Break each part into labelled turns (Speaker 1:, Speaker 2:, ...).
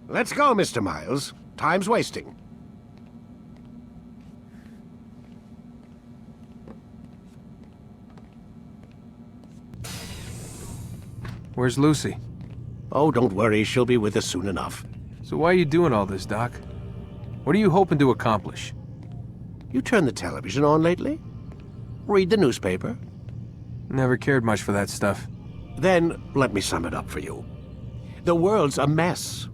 Speaker 1: Let's go, Mr. Miles. Time's wasting.
Speaker 2: Where's Lucy?
Speaker 1: Oh, don't worry. She'll be with us soon enough.
Speaker 2: So why are you doing all this, Doc? What are you hoping to accomplish?
Speaker 1: You turned the television on lately? Read the newspaper?
Speaker 2: Never cared much for that stuff.
Speaker 1: Then let me sum it up for you. The world's a mess.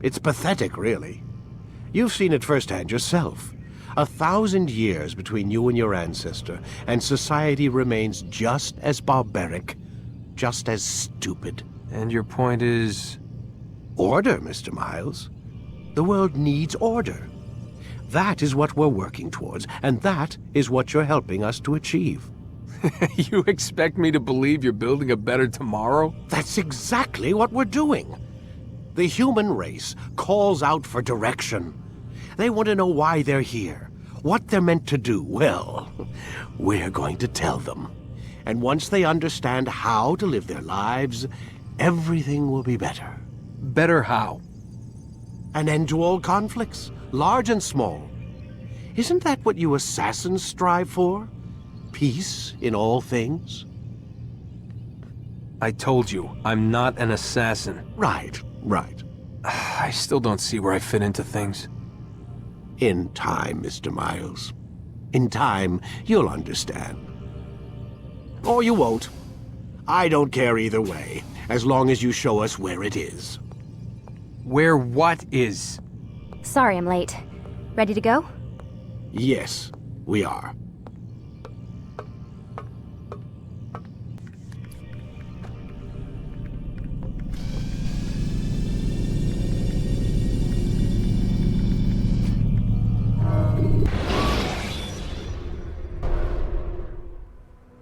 Speaker 1: It's pathetic, really. You've seen it firsthand yourself. 1,000 years between you and your ancestor, and society remains just as barbaric, just as stupid.
Speaker 2: And your point is?
Speaker 1: Order, Mr. Miles. The world needs order. That is what we're working towards, and that is what you're helping us to achieve.
Speaker 2: You expect me to believe you're building a better tomorrow?
Speaker 1: That's exactly what we're doing. The human race calls out for direction. They want to know why they're here, what they're meant to do. Well, we're going to tell them. And once they understand how to live their lives, everything will be better.
Speaker 2: Better how?
Speaker 1: An end to all conflicts, large and small. Isn't that what you assassins strive for? Peace in all things?
Speaker 2: I told you, I'm not an assassin.
Speaker 1: Right.
Speaker 2: I still don't see where I fit into things.
Speaker 1: In time, Mr. Miles. In time, you'll understand. Or you won't. I don't care either way, as long as you show us where it is.
Speaker 2: Where what is?
Speaker 3: Sorry I'm late. Ready to go?
Speaker 1: Yes, we are.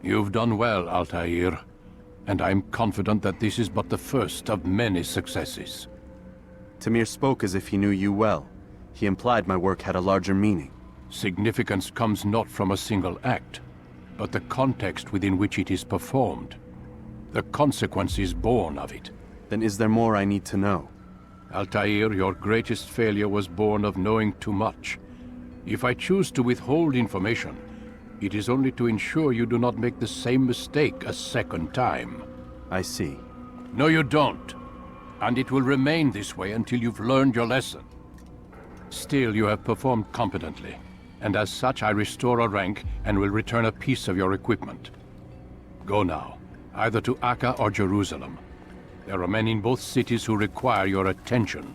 Speaker 4: You've done well, Altair, and I'm confident that this is but the first of many successes.
Speaker 5: Tamir spoke as if he knew you well. He implied my work had a larger meaning.
Speaker 4: Significance comes not from a single act, but the context within which it is performed. The consequences born of it.
Speaker 5: Then is there more I need to know?
Speaker 4: Altair, your greatest failure was born of knowing too much. If I choose to withhold information, it is only to ensure you do not make the same mistake a second time.
Speaker 5: I see.
Speaker 4: No, you don't. And it will remain this way until you've learned your lesson. Still, you have performed competently, and as such I restore a rank and will return a piece of your equipment. Go now, either to Akka or Jerusalem. There are men in both cities who require your attention.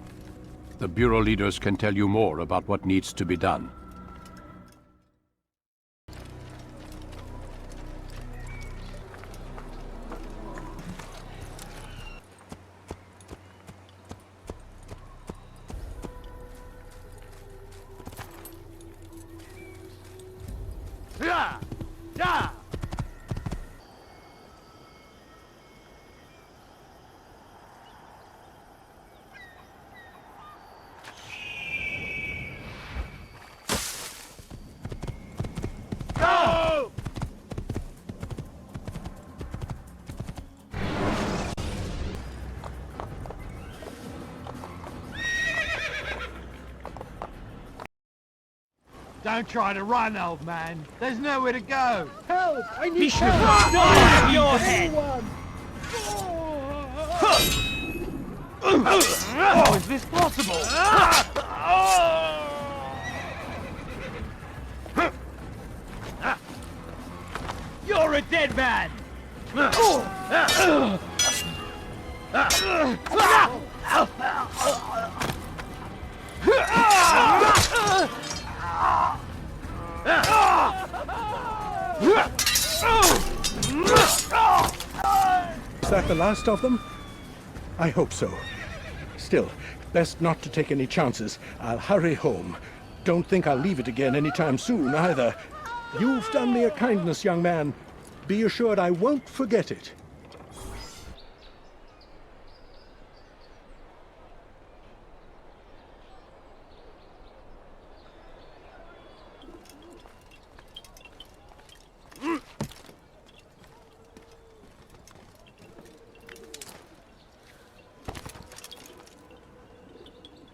Speaker 4: The Bureau leaders can tell you more about what needs to be done.
Speaker 6: Don't try to run, old man. There's nowhere to go.
Speaker 7: Help! I need
Speaker 6: Bishop,
Speaker 7: help!
Speaker 6: die your head! Oh, is this possible? You're a dead man!
Speaker 7: Is that the last of them? I hope so. Still, best not to take any chances. I'll hurry home. Don't think I'll leave it again anytime soon, either. You've done me a kindness, young man. Be assured I won't forget it.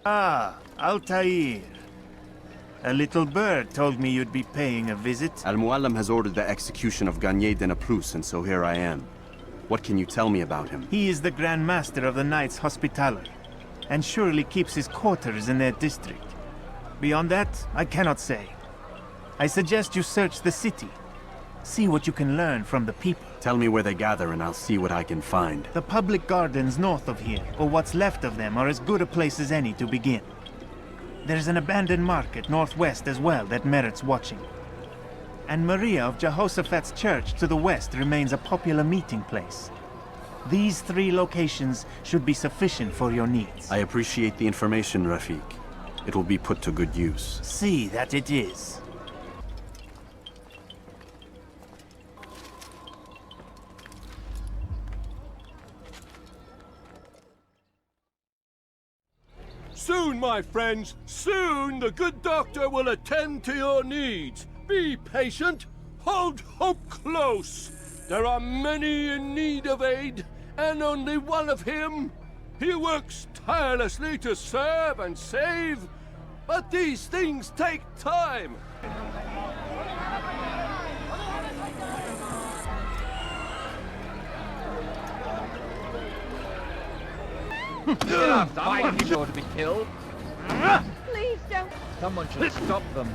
Speaker 8: Ah, Altair. A little bird told me you'd be paying a visit.
Speaker 5: Al-Muallim has ordered the execution of Garnier de Naplouse, and so here I am. What can you tell me about him?
Speaker 8: He is the Grand Master of the Knights Hospitaller, and surely keeps his quarters in their district. Beyond that, I cannot say. I suggest you search the city. See what you can learn from the people.
Speaker 5: Tell me where they gather and I'll see what I can find.
Speaker 8: The public gardens north of here, or what's left of them, are as good a place as any to begin. There's an abandoned market northwest as well that merits watching. And Maria of Jehoshaphat's church to the west remains a popular meeting place. These 3 locations should be sufficient for your needs.
Speaker 5: I appreciate the information, Rafiq. It will be put to good use.
Speaker 8: See that it is.
Speaker 9: Soon, my friends, soon the good doctor will attend to your needs. Be patient, hold hope close. There are many in need of aid, and only one of him. He works tirelessly to serve and save, but these things take time.
Speaker 6: Someone sure to be killed.
Speaker 10: Please don't.
Speaker 6: Someone should stop them.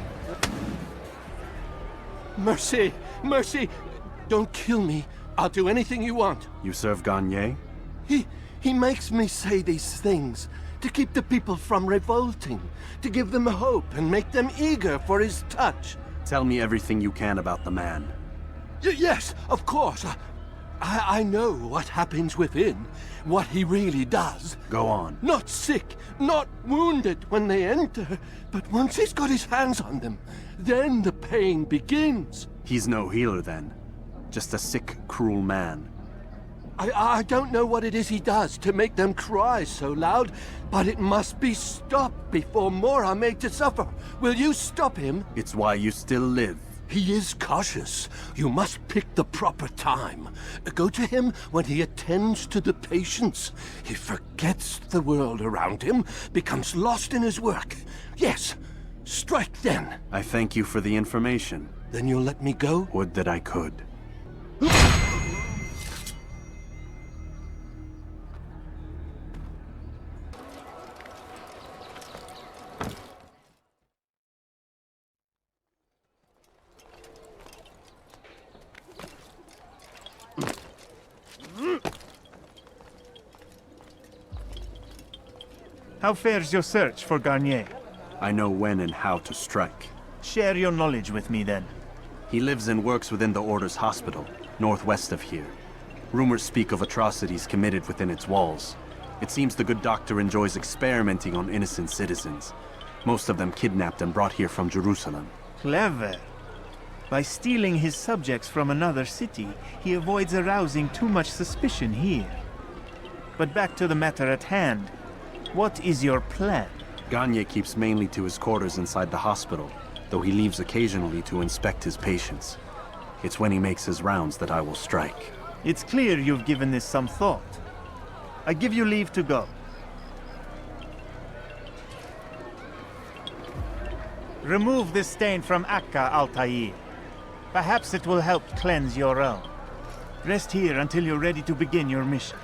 Speaker 1: Mercy! Mercy! Don't kill me. I'll do anything you want.
Speaker 5: You serve Garnier?
Speaker 1: He makes me say these things to keep the people from revolting, to give them hope and make them eager for his touch.
Speaker 5: Tell me everything you can about the man.
Speaker 1: Yes, of course. I know what happens within, what he really does.
Speaker 5: Go on.
Speaker 1: Not sick, not wounded when they enter, but once he's got his hands on them, then the pain begins.
Speaker 5: He's no healer then. Just a sick, cruel man.
Speaker 1: I don't know what it is he does to make them cry so loud, but it must be stopped before more are made to suffer. Will you stop him?
Speaker 5: It's why you still live.
Speaker 1: He is cautious. You must pick the proper time. Go to him when he attends to the patients. He forgets the world around him, becomes lost in his work. Yes, strike then.
Speaker 5: I thank you for the information.
Speaker 1: Then you'll let me go?
Speaker 5: Would that I could.
Speaker 8: How fares your search for Garnier?
Speaker 5: I know when and how to strike.
Speaker 8: Share your knowledge with me then.
Speaker 5: He lives and works within the Order's hospital, northwest of here. Rumors speak of atrocities committed within its walls. It seems the good doctor enjoys experimenting on innocent citizens. Most of them kidnapped and brought here from Jerusalem.
Speaker 8: Clever. By stealing his subjects from another city, he avoids arousing too much suspicion here. But back to the matter at hand. What is your plan?
Speaker 5: Garnier keeps mainly to his quarters inside the hospital, though he leaves occasionally to inspect his patients. It's when he makes his rounds that I will strike.
Speaker 8: It's clear you've given this some thought. I give you leave to go. Remove this stain from Akka, Altair. Perhaps it will help cleanse your own. Rest here until you're ready to begin your mission.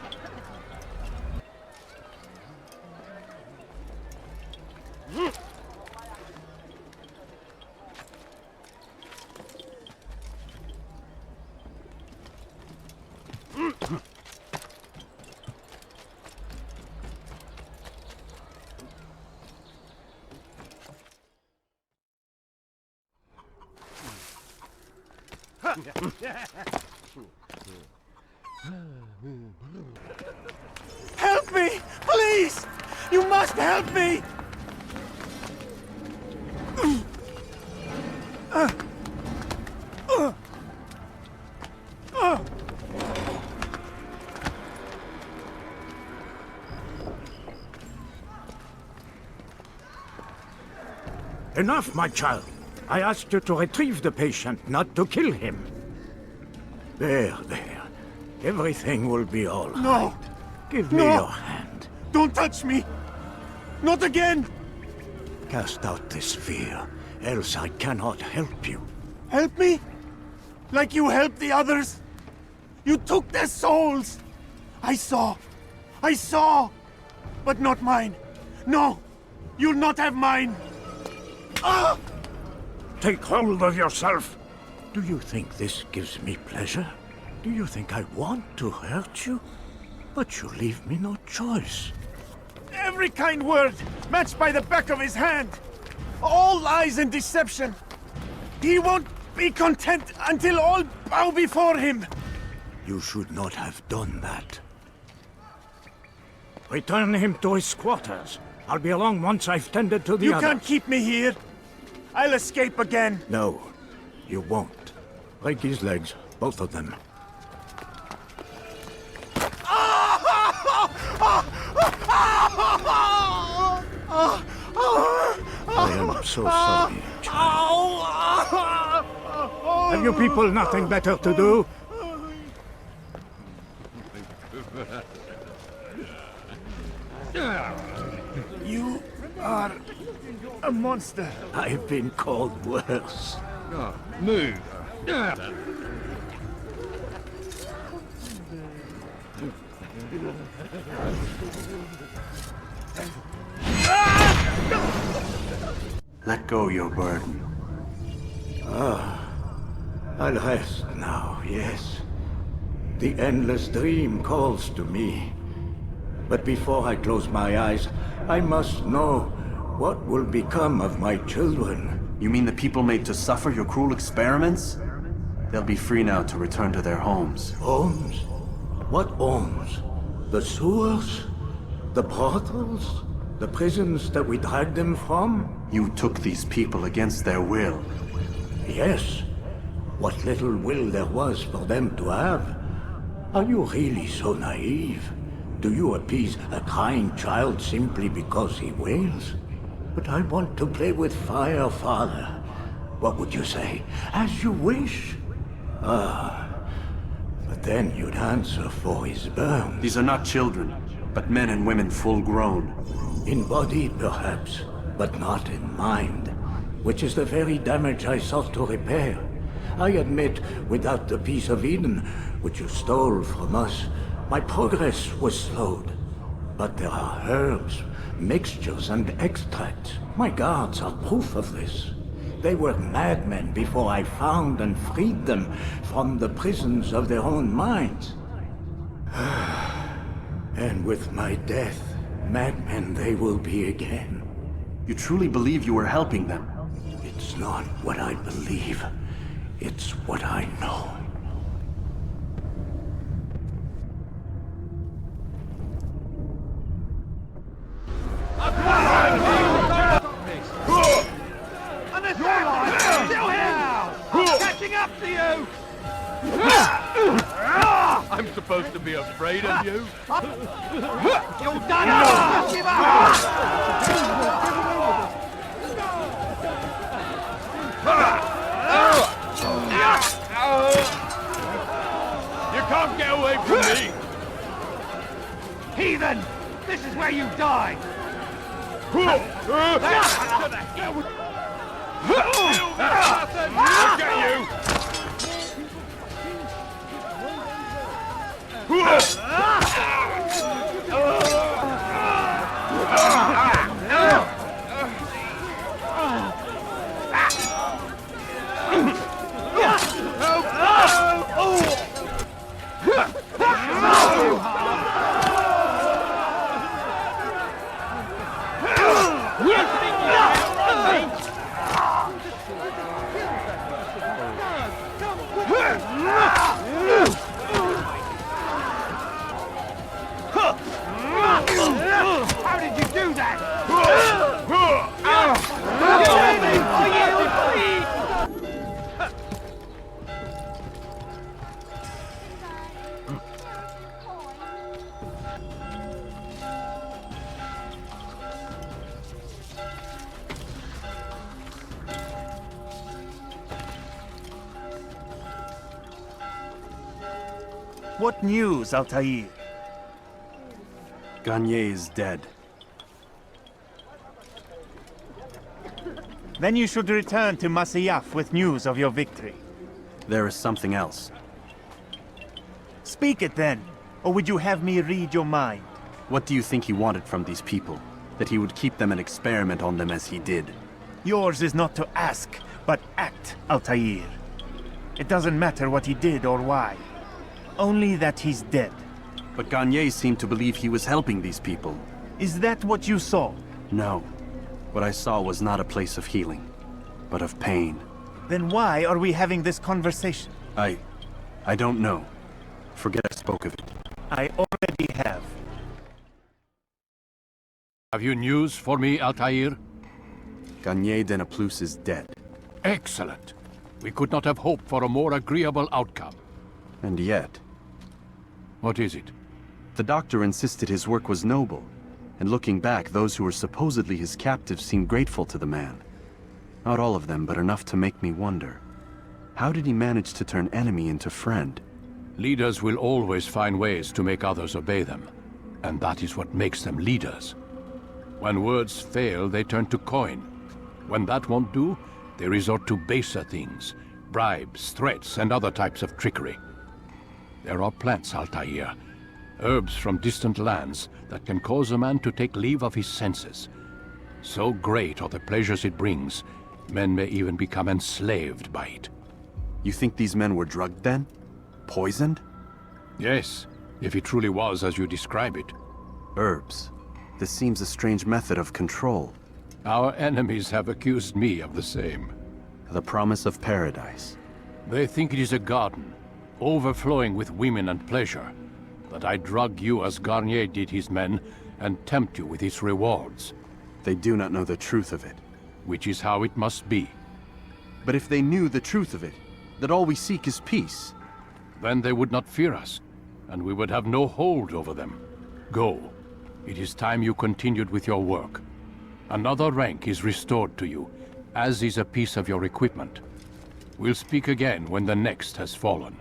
Speaker 8: Help me! Please! You must help me!
Speaker 11: Enough, my child. I asked you to retrieve the patient, not to kill him. There. Everything will be all right.
Speaker 8: No!
Speaker 11: Give me your hand.
Speaker 8: Don't touch me! Not again!
Speaker 11: Cast out this fear, else I cannot help you.
Speaker 8: Help me? Like you helped the others? You took their souls! I saw! But not mine! No! You'll not have mine! Ah!
Speaker 11: Take hold of yourself! Do you think this gives me pleasure? Do you think I want to hurt you? But you leave me no choice.
Speaker 8: Every kind word, matched by the back of his hand! All lies and deception! He won't be content until all bow before him!
Speaker 11: You should not have done that. Return him to his quarters. I'll be along once I've tended to the others.
Speaker 8: You can't keep me here! I'll escape again!
Speaker 11: No, you won't. Break his legs, both of them. I am so sorry, child. Have you people nothing better to do?
Speaker 8: You are a monster.
Speaker 11: I've been called worse.
Speaker 9: Move.
Speaker 5: Let go your burden.
Speaker 11: I'll rest now, yes. The endless dream calls to me. But before I close my eyes, I must know what will become of my children.
Speaker 5: You mean the people made to suffer your cruel experiments? They'll be free now to return to their homes.
Speaker 11: Homes? What homes? The sewers? The brothels? The prisons that we dragged them from?
Speaker 5: You took these people against their will.
Speaker 11: Yes. What little will there was for them to have. Are you really so naive? Do you appease a crying child simply because he wails? But I want to play with fire, Father. What would you say? As you wish? But then you'd answer for his burn.
Speaker 5: These are not children, but men and women full grown.
Speaker 11: In body, perhaps, but not in mind. Which is the very damage I sought to repair. I admit, without the piece of Eden, which you stole from us, my progress was slowed. But there are herbs, mixtures, and extracts. My guards are proof of this. They were madmen before I found and freed them from the prisons of their own minds. And with my death, madmen they will be again.
Speaker 5: You truly believe you were helping them?
Speaker 11: It's not what I believe. It's what I know.
Speaker 6: Still here! I'm catching up to you!
Speaker 9: I'm supposed to be afraid of you?
Speaker 6: You're done! Give up!
Speaker 9: You can't get away from me!
Speaker 6: Heathen! This is where you die!
Speaker 9: Look at you!
Speaker 6: How did you do that?
Speaker 8: What news, Altair?
Speaker 5: Garnier is dead.
Speaker 8: Then you should return to Masyaf with news of your victory.
Speaker 5: There is something else.
Speaker 8: Speak it then, or would you have me read your mind?
Speaker 5: What do you think he wanted from these people? That he would keep them and experiment on them as he did?
Speaker 8: Yours is not to ask, but act, Altair. It doesn't matter what he did or why. Only that he's dead.
Speaker 5: But Garnier seemed to believe he was helping these people.
Speaker 8: Is that what you saw?
Speaker 5: No. What I saw was not a place of healing, but of pain.
Speaker 8: Then why are we having this conversation?
Speaker 5: I don't know. Forget I spoke of it.
Speaker 8: I already have.
Speaker 4: Have you news for me, Altair?
Speaker 5: Garnier de Naplouse is dead.
Speaker 4: Excellent. We could not have hoped for a more agreeable outcome.
Speaker 5: And yet...
Speaker 4: What is it?
Speaker 5: The doctor insisted his work was noble, and looking back, those who were supposedly his captives seemed grateful to the man. Not all of them, but enough to make me wonder. How did he manage to turn enemy into friend?
Speaker 4: Leaders will always find ways to make others obey them, and that is what makes them leaders. When words fail, they turn to coin. When that won't do, they resort to baser things, bribes, threats, and other types of trickery. There are plants, Altair, herbs from distant lands that can cause a man to take leave of his senses. So great are the pleasures it brings, men may even become enslaved by it.
Speaker 5: You think these men were drugged then? Poisoned?
Speaker 4: Yes, if it truly was as you describe it.
Speaker 5: Herbs. This seems a strange method of control.
Speaker 4: Our enemies have accused me of the same.
Speaker 5: The promise of paradise.
Speaker 4: They think it is a garden, overflowing with women and pleasure. That I drug you as Garnier did his men, and tempt you with its rewards.
Speaker 5: They do not know the truth of it.
Speaker 4: Which is how it must be.
Speaker 5: But if they knew the truth of it, that all we seek is peace...
Speaker 4: Then they would not fear us, and we would have no hold over them. Go. It is time you continued with your work. Another rank is restored to you, as is a piece of your equipment. We'll speak again when the next has fallen.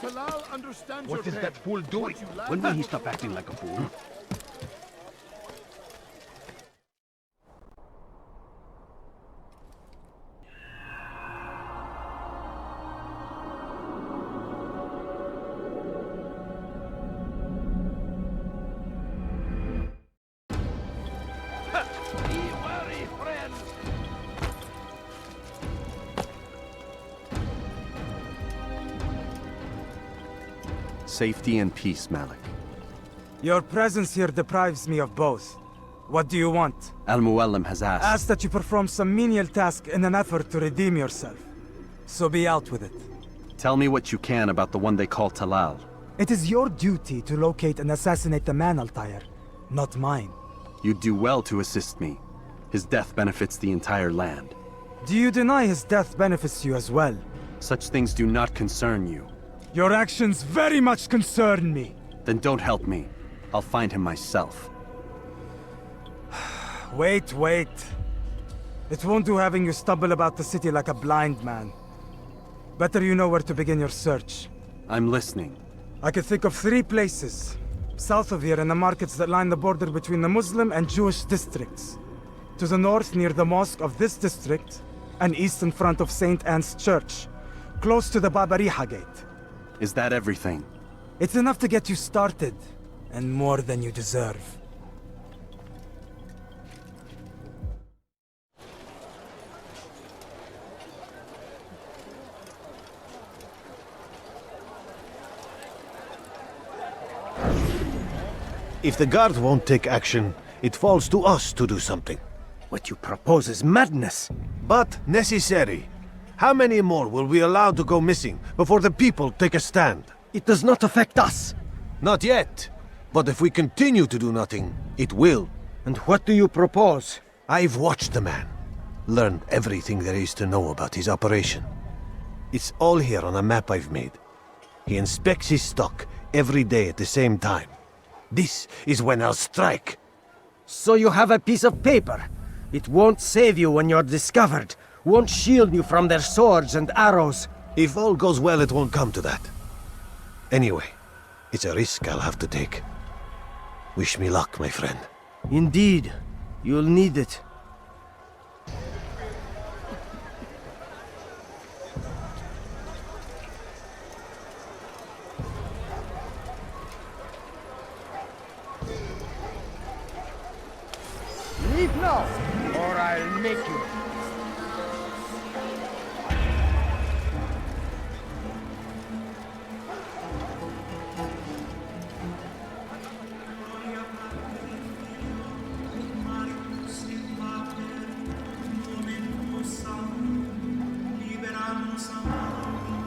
Speaker 9: Talal understands
Speaker 1: What is
Speaker 9: your
Speaker 1: that
Speaker 9: pain.
Speaker 1: fool doing? When will he stop acting like a fool?
Speaker 5: Safety and peace, Malik.
Speaker 12: Your presence here deprives me of both. What do you want?
Speaker 5: Al-Muallim has asked...
Speaker 12: Ask that you perform some menial task in an effort to redeem yourself. So be out with it.
Speaker 5: Tell me what you can about the one they call Talal.
Speaker 12: It is your duty to locate and assassinate the man, Altair, not mine.
Speaker 5: You do well to assist me. His death benefits the entire land.
Speaker 12: Do you deny his death benefits you as well?
Speaker 5: Such things do not concern you.
Speaker 12: Your actions very much concern me.
Speaker 5: Then don't help me. I'll find him myself.
Speaker 12: Wait. It won't do having you stumble about the city like a blind man. Better you know where to begin your search.
Speaker 5: I'm listening.
Speaker 12: I could think of 3 places. South of here in the markets that line the border between the Muslim and Jewish districts. To the north near the mosque of this district, and east in front of St. Anne's Church, close to the Babariha Gate.
Speaker 5: Is that everything?
Speaker 12: It's enough to get you started, and more than you deserve.
Speaker 1: If the guard won't take action, it falls to us to do something.
Speaker 13: What you propose is madness.
Speaker 1: But necessary. How many more will we allow to go missing before the people take a stand?
Speaker 13: It does not affect us.
Speaker 1: Not yet. But if we continue to do nothing, it will.
Speaker 13: And what do you propose?
Speaker 1: I've watched the man. Learned everything there is to know about his operation. It's all here on a map I've made. He inspects his stock every day at the same time. This is when I'll strike.
Speaker 13: So you have a piece of paper. It won't save you when you're discovered. Won't shield you from their swords and arrows.
Speaker 1: If all goes well, it won't come to that. Anyway, it's a risk I'll have to take. Wish me luck, my friend.
Speaker 13: Indeed. You'll need it.
Speaker 6: Leave now, or I'll make you.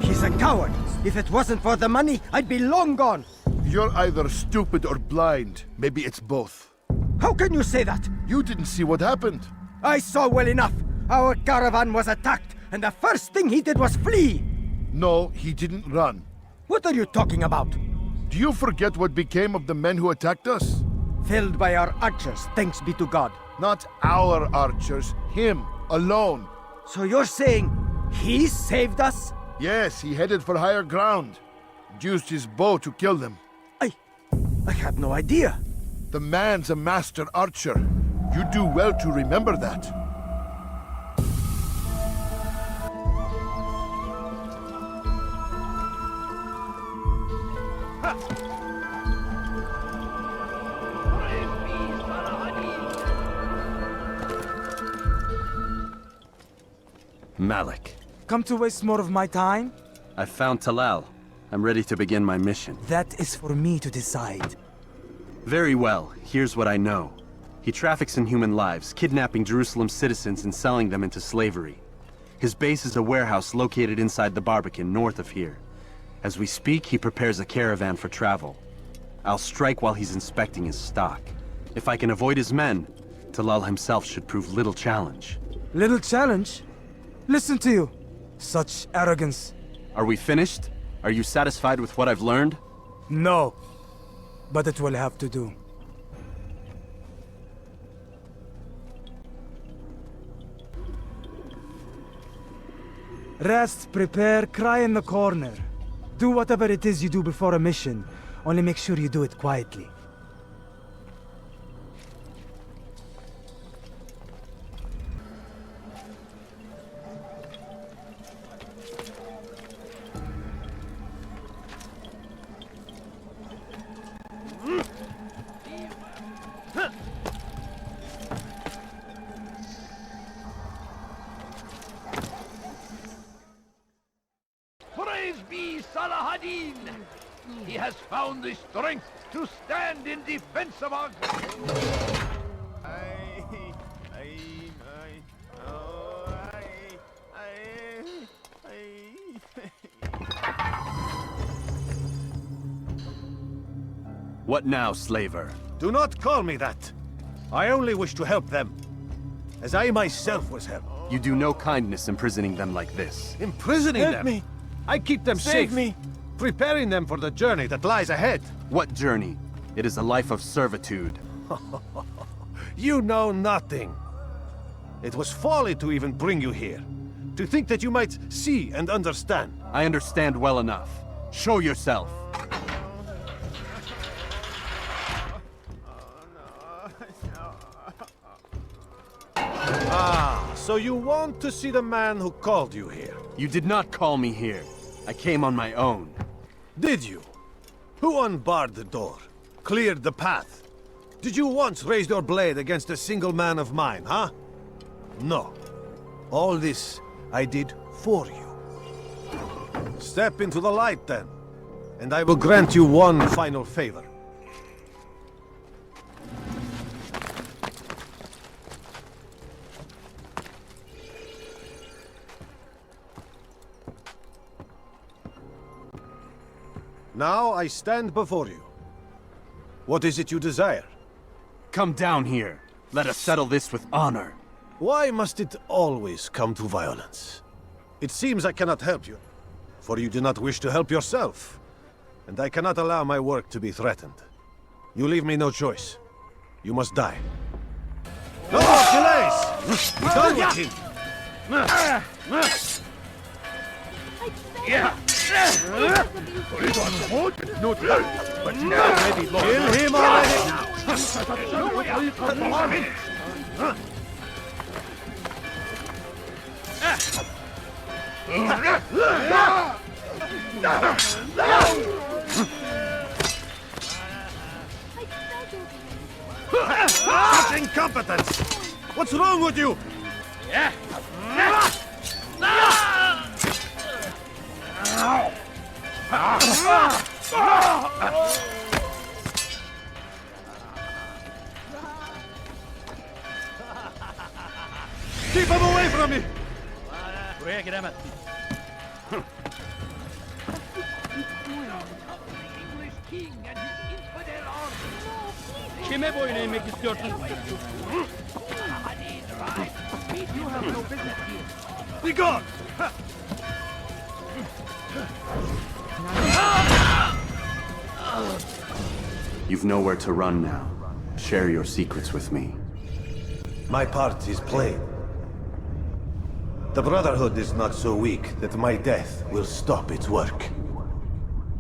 Speaker 13: He's a coward. If it wasn't for the money, I'd be long gone.
Speaker 14: You're either stupid or blind. Maybe it's both.
Speaker 13: How can you say that?
Speaker 14: You didn't see what happened.
Speaker 13: I saw well enough. Our caravan was attacked, and the first thing he did was flee.
Speaker 14: No, he didn't run.
Speaker 13: What are you talking about?
Speaker 14: Do you forget what became of the men who attacked us?
Speaker 13: Felled by our archers, thanks be to God.
Speaker 14: Not our archers, him, alone.
Speaker 13: So you're saying he saved us?
Speaker 14: Yes, he headed for higher ground. Used his bow to kill them.
Speaker 13: I had no idea.
Speaker 14: The man's a master archer. You do well to remember that.
Speaker 5: Malik.
Speaker 12: Come to waste more of my time?
Speaker 5: I've found Talal. I'm ready to begin my mission.
Speaker 12: That is for me to decide.
Speaker 5: Very well. Here's what I know. He traffics in human lives, kidnapping Jerusalem citizens and selling them into slavery. His base is a warehouse located inside the Barbican, north of here. As we speak, he prepares a caravan for travel. I'll strike while he's inspecting his stock. If I can avoid his men, Talal himself should prove little challenge.
Speaker 12: Little challenge? Listen to you. Such arrogance.
Speaker 5: Are we finished? Are you satisfied with what I've learned?
Speaker 12: No. But it will have to do. Rest, prepare, cry in the corner. Do whatever it is you do before a mission. Only make sure you do it quietly.
Speaker 6: Praise be Salahadin! He has found the strength to stand in defense of our...
Speaker 5: What now, slaver?
Speaker 1: Do not call me that. I only wish to help them, as I myself was helped.
Speaker 5: You do no kindness imprisoning them like this.
Speaker 1: Imprisoning them?
Speaker 13: Help me!
Speaker 1: I keep them
Speaker 13: Save
Speaker 1: safe,
Speaker 13: me!
Speaker 1: preparing them for the journey that lies ahead.
Speaker 5: What journey? It is a life of servitude.
Speaker 1: You know nothing. It was folly to even bring you here. To think that you might see and understand.
Speaker 5: I understand well enough. Show yourself.
Speaker 15: So you want to see the man who called you here?
Speaker 5: You did not call me here. I came on my own.
Speaker 15: Did you? Who unbarred the door? Cleared the path? Did you once raise your blade against a single man of mine, huh? No. All this I did for you. Step into the light, then, and I will grant you one final favor. Now I stand before you. What is it you desire?
Speaker 5: Come down here. Let us settle this with honor.
Speaker 15: Why must it always come to violence? It seems I cannot help you, for you do not wish to help yourself, and I cannot allow my work to be threatened. You leave me no choice. You must die. No more delays! Be done with him! Kill him already! Such incompetence! What's wrong with you? Keep him away from me!
Speaker 6: Kime boyun eğmek istiyorsun?
Speaker 15: Be gone!
Speaker 5: You've nowhere to run now. Share your secrets with me.
Speaker 15: My part is plain. The Brotherhood is not so weak that my death will stop its work.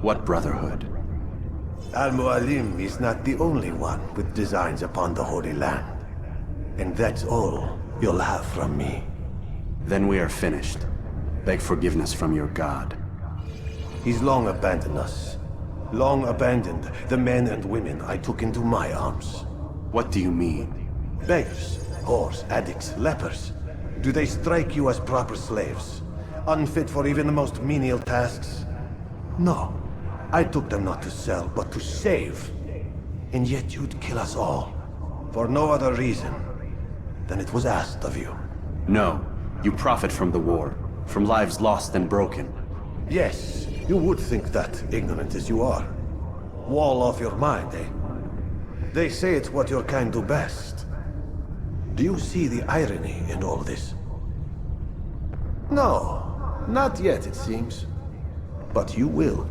Speaker 5: What Brotherhood?
Speaker 15: Al-Mualim is not the only one with designs upon the Holy Land. And that's all you'll have from me.
Speaker 5: Then we are finished. Beg forgiveness from your god.
Speaker 15: He's long abandoned us. Long abandoned the men and women I took into my arms.
Speaker 5: What do you mean?
Speaker 15: Beggars, whores, addicts, lepers. Do they strike you as proper slaves? Unfit for even the most menial tasks? No. I took them not to sell, but to save. And yet you'd kill us all. For no other reason than it was asked of you.
Speaker 5: No. You profit from the war. From lives lost and broken.
Speaker 15: Yes, you would think that, ignorant as you are. Wall off your mind, eh? They say it's what your kind do best. Do you see the irony in all this? No, not yet, it seems. But you will.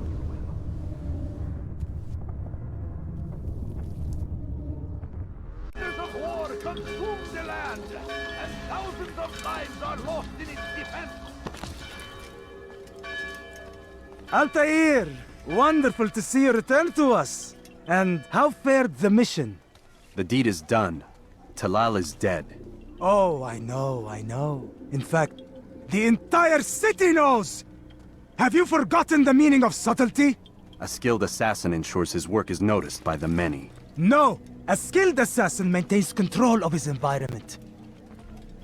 Speaker 6: Of war consumed the land, and thousands of lives are lost in its defense.
Speaker 12: Altair! Wonderful to see you return to us. And how fared the mission?
Speaker 5: The deed is done. Talal is dead.
Speaker 12: Oh, I know. In fact, the entire city knows! Have you forgotten the meaning of subtlety?
Speaker 5: A skilled assassin ensures his work is noticed by the many.
Speaker 12: No! A skilled assassin maintains control of his environment.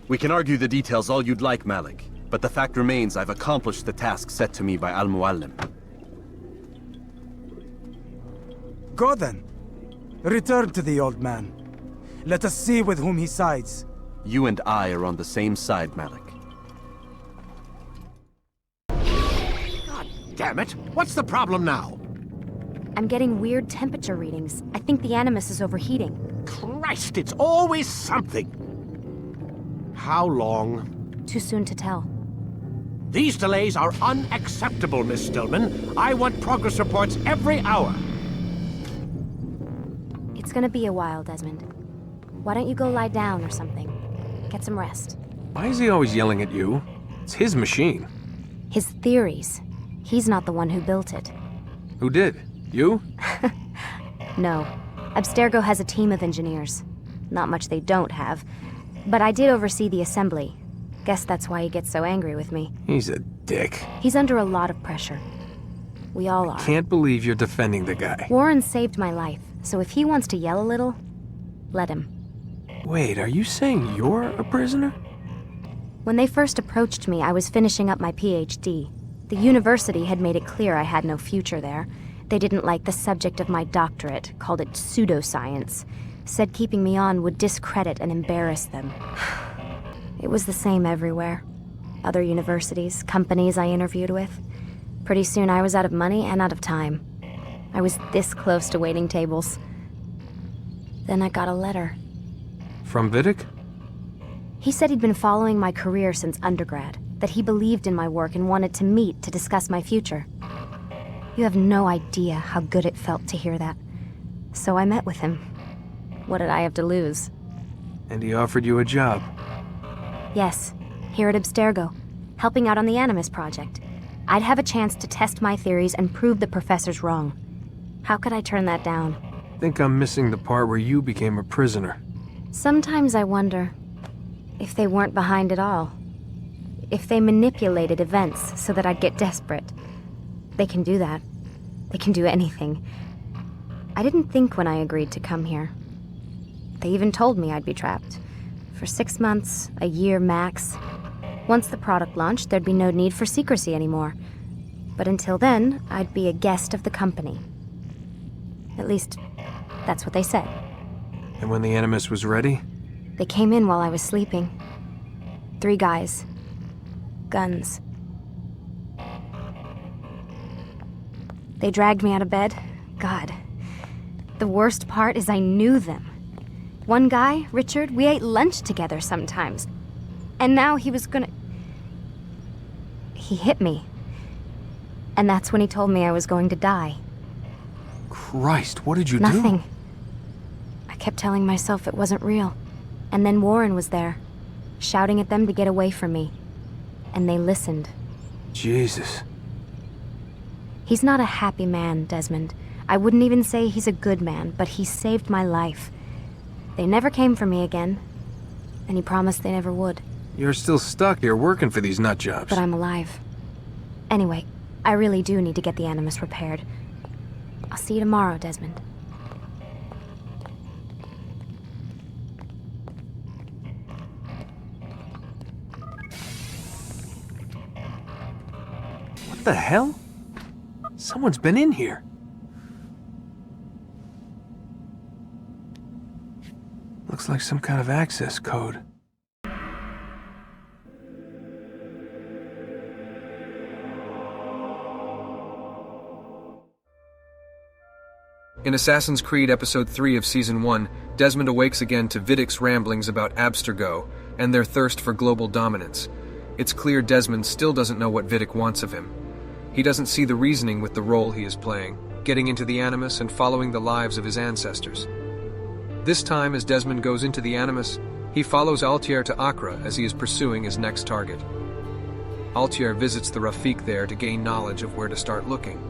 Speaker 5: We can argue the details all you'd like, Malik. But the fact remains I've accomplished the task set to me by Al-Mualim.
Speaker 12: Go then. Return to the old man. Let us see with whom he sides.
Speaker 5: You and I are on the same side, Malik.
Speaker 1: God damn it! What's the problem now?
Speaker 3: I'm getting weird temperature readings. I think the Animus is overheating.
Speaker 1: Christ, it's always something! How long?
Speaker 3: Too soon to tell.
Speaker 1: These delays are unacceptable, Miss Stillman. I want progress reports every hour.
Speaker 3: It's gonna be a while, Desmond. Why don't you go lie down or something? Get some rest.
Speaker 2: Why is he always yelling at you? It's his machine.
Speaker 3: His theories. He's not the one who built it.
Speaker 2: Who did? You?
Speaker 3: No. Abstergo has a team of engineers. Not much they don't have. But I did oversee the assembly. Guess that's why he gets so angry with me.
Speaker 2: He's a dick.
Speaker 3: He's under a lot of pressure. We all are.
Speaker 2: Can't believe you're defending the guy.
Speaker 3: Warren saved my life, so if he wants to yell a little, let him.
Speaker 2: Wait, are you saying you're a prisoner?
Speaker 3: When they first approached me, I was finishing up my PhD. The university had made it clear I had no future there. They didn't like the subject of my doctorate, called it pseudoscience. Said keeping me on would discredit and embarrass them. It was the same everywhere. Other universities, companies I interviewed with. Pretty soon I was out of money and out of time. I was this close to waiting tables. Then I got a letter.
Speaker 2: From Vidic?
Speaker 3: He said he'd been following my career since undergrad, that he believed in my work and wanted to meet to discuss my future. You have no idea how good it felt to hear that. So I met with him. What did I have to lose?
Speaker 2: And he offered you a job.
Speaker 3: Yes, here at Abstergo, helping out on the Animus project. I'd have a chance to test my theories and prove the professors wrong. How could I turn that down?
Speaker 2: I think I'm missing the part where you became a prisoner.
Speaker 3: Sometimes I wonder if they weren't behind it all. If they manipulated events so that I'd get desperate. They can do that. They can do anything. I didn't think when I agreed to come here. They even told me I'd be trapped. For 6 months, a year max. Once the product launched, there'd be no need for secrecy anymore. But until then, I'd be a guest of the company. At least, that's what they said.
Speaker 2: And when the Animus was ready?
Speaker 3: They came in while I was sleeping. 3 guys. Guns. They dragged me out of bed. God. The worst part is I knew them. One guy, Richard, we ate lunch together sometimes. And now he was gonna... He hit me. And that's when he told me I was going to die.
Speaker 2: Christ, what did you do?
Speaker 3: Nothing. I kept telling myself it wasn't real. And then Warren was there, shouting at them to get away from me. And they listened.
Speaker 2: Jesus.
Speaker 3: He's not a happy man, Desmond. I wouldn't even say he's a good man, but he saved my life. They never came for me again, and he promised they never would.
Speaker 2: You're still stuck here working for these nut jobs.
Speaker 3: But I'm alive. Anyway, I really do need to get the Animus repaired. I'll see you tomorrow, Desmond.
Speaker 2: What the hell? Someone's been in here. Looks like some kind of access code.
Speaker 16: In Assassin's Creed Episode 3 of Season 1, Desmond awakes again to Vidic's ramblings about Abstergo and their thirst for global dominance. It's clear Desmond still doesn't know what Vidic wants of him. He doesn't see the reasoning with the role he is playing, getting into the Animus and following the lives of his ancestors. This time, as Desmond goes into the Animus, he follows Altair to Accra as he is pursuing his next target. Altair visits the Rafik there to gain knowledge of where to start looking.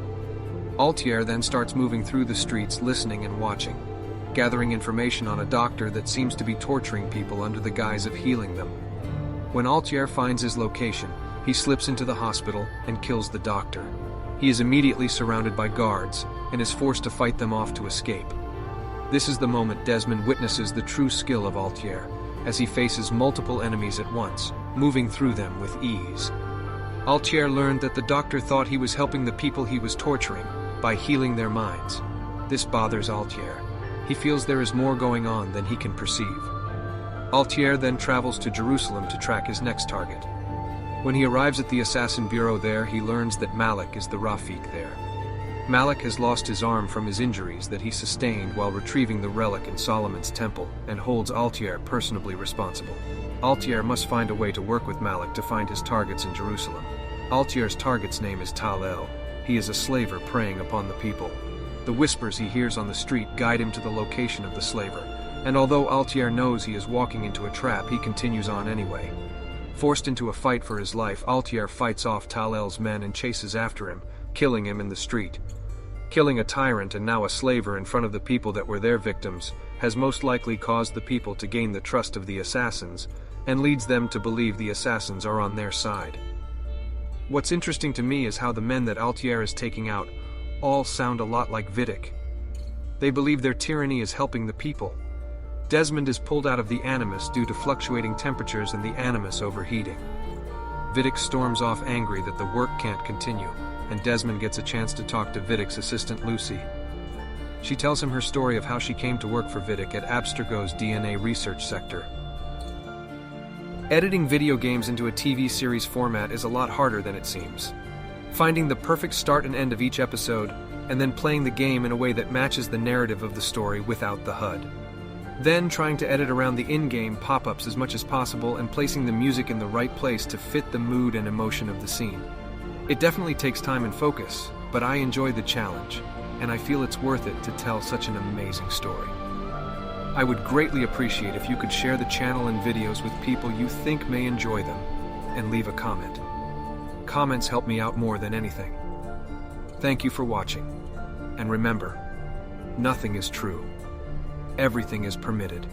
Speaker 16: Altair then starts moving through the streets, listening and watching, gathering information on a doctor that seems to be torturing people under the guise of healing them. When Altair finds his location, he slips into the hospital and kills the doctor. He is immediately surrounded by guards and is forced to fight them off to escape. This is the moment Desmond witnesses the true skill of Altair, as he faces multiple enemies at once, moving through them with ease. Altair learned that the doctor thought he was helping the people he was torturing by healing their minds. This bothers Altair. He feels there is more going on than he can perceive. Altair then travels to Jerusalem to track his next target. When he arrives at the Assassin Bureau there, he learns that Malik is the Rafik there. Malik has lost his arm from his injuries that he sustained while retrieving the relic in Solomon's temple, and holds Altair personally responsible. Altair must find a way to work with Malik to find his targets in Jerusalem. Altair's target's name is Talal. He is a slaver preying upon the people. The whispers he hears on the street guide him to the location of the slaver, and although Altair knows he is walking into a trap, he continues on anyway. Forced into a fight for his life, Altair fights off Talal's men and chases after him, killing him in the street. Killing a tyrant and now a slaver in front of the people that were their victims has most likely caused the people to gain the trust of the assassins, and leads them to believe the assassins are on their side. What's interesting to me is how the men that Altair is taking out all sound a lot like Vidic. They believe their tyranny is helping the people. Desmond is pulled out of the Animus due to fluctuating temperatures and the Animus overheating. Vidic storms off angry that the work can't continue, and Desmond gets a chance to talk to Vidic's assistant Lucy. She tells him her story of how she came to work for Vidic at Abstergo's DNA research sector. Editing video games into a TV series format is a lot harder than it seems. Finding the perfect start and end of each episode, and then playing the game in a way that matches the narrative of the story without the HUD. Then trying to edit around the in-game pop-ups as much as possible and placing the music in the right place to fit the mood and emotion of the scene. It definitely takes time and focus, but I enjoy the challenge, and I feel it's worth it to tell such an amazing story. I would greatly appreciate if you could share the channel and videos with people you think may enjoy them, and leave a comment. Comments help me out more than anything. Thank you for watching, and remember, nothing is true. Everything is permitted.